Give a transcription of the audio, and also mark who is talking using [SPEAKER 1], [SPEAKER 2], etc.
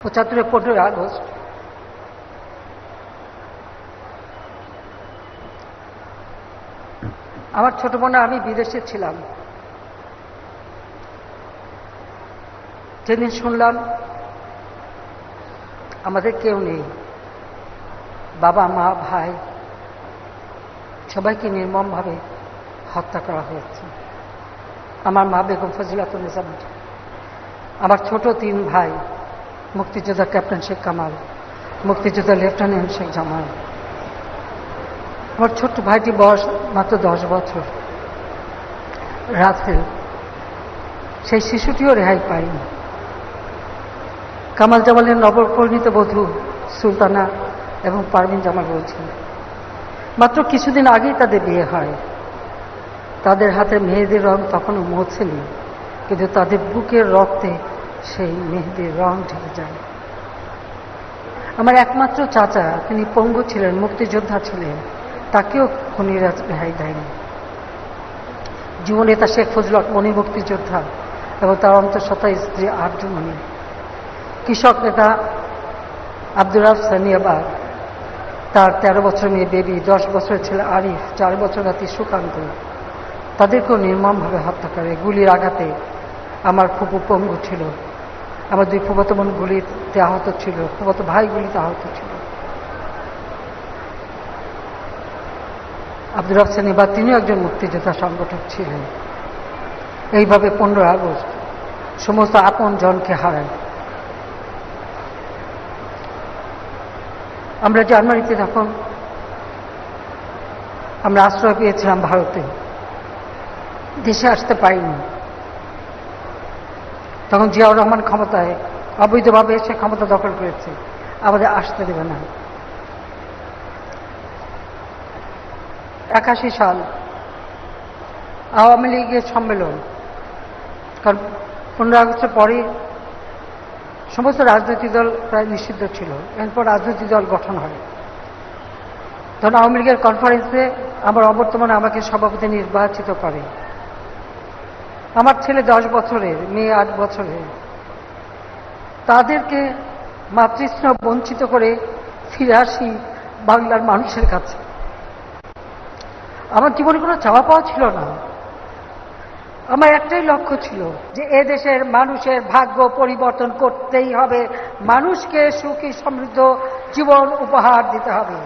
[SPEAKER 1] 75 15 August আমার ছোট বোন আমি বিদেশে ছিলাম। যেদিন শুনলাম আমাদের কেউ নেই, বাবা মা ভাই সবাইকে নির্মমভাবে হত্যা করা হয়েছে। আমার মা বেগম ফজিলাতুন্নেসা, আমার ছোট 3 ভাই, মুক্তিযোদ্ধা ক্যাপ্টেন শেখ কামাল, মুক্তিযোদ্ধা লেফটেন্যান্ট শেখ জামাল। আমার ছোট্ট ভাইটি বয়স মাত্র 10 বছর, রাসেল। সেই শিশুটিও রেহাই পায়নি। কামাল জামালের নবপরিণীত বধূ সুলতানা এবং পারভিন জামাল বলছেন, মাত্র কিছুদিন আগেই তাদের বিয়ে হয়। তাদের হাতে মেহেদির রং তখনও মোছেনি, কিন্তু তাদের বুকের রক্তে সেই মেহেদির রং ঢেকে যায়। আমার একমাত্র চাচা, তিনি পঙ্গু ছিলেন, মুক্তিযোদ্ধা ছিলেন, তাকেও খুনিরা রেহাই দেয়নি। যুবনেতা শেখ ফজলুল হক মনি মুক্তিযোদ্ধা এবং তার অন্তঃসত্ত্বা স্ত্রী আরজু মনি, কৃষক নেতা আব্দুর রাউফ সানিয়াবাগ, তার 13 বছর মেয়ে বেবি, 10 বছরের ছেলে আরিফ, 4 বছর নাতি সুকান্ত, তাদেরকেও নির্মমভাবে হত্যা করে গুলির আঘাতে। আমার ফুপু পঙ্গু ছিল, আমার 2 ফুফাতো বোন গুলিতে আহত ছিল, ফুফাতো ভাই গুলিতে আহত ছিল। আব্দুর রাউফ সানিয়াবাগ তিনিও একজন মুক্তিযোদ্ধা সংগঠক ছিলেন। এইভাবে 15 আগস্ট সমস্ত আপন জনকে হারায়। আমরা জার্মানিতে তখন আমরা আশ্রয় পেয়েছিলাম ভারতে, দেশে আসতে পারিনি। তখন জিয়াউর রহমান ক্ষমতায় অবৈধভাবে এসে ক্ষমতা দখল করেছে, আমাদের আসতে দেবে না। 81 সাল আওয়ামী লীগের সম্মেলন, কারণ 15 আগস্টের পরে সমস্ত রাজনৈতিক দল প্রায় নিষিদ্ধ ছিল। এরপর রাজনৈতিক দল গঠন হয়। তখন আওয়ামী লীগের কনফারেন্সে আমার অবর্তমানে আমাকে সভাপতি নির্বাচিত করে। আমার ছেলে 10 বছরের, মেয়ে 8 বছরের, তাদেরকে মাতৃস্নেহ বঞ্চিত করে ফিরে আসি বাংলার মানুষের কাছে। আমার জীবনে কোনো চাওয়া পাওয়া ছিল না। আমার একটাই লক্ষ্য ছিল যে এদেশের মানুষের ভাগ্য পরিবর্তন করতেই হবে, মানুষকে সুখী সমৃদ্ধ জীবন উপহার দিতে হবে।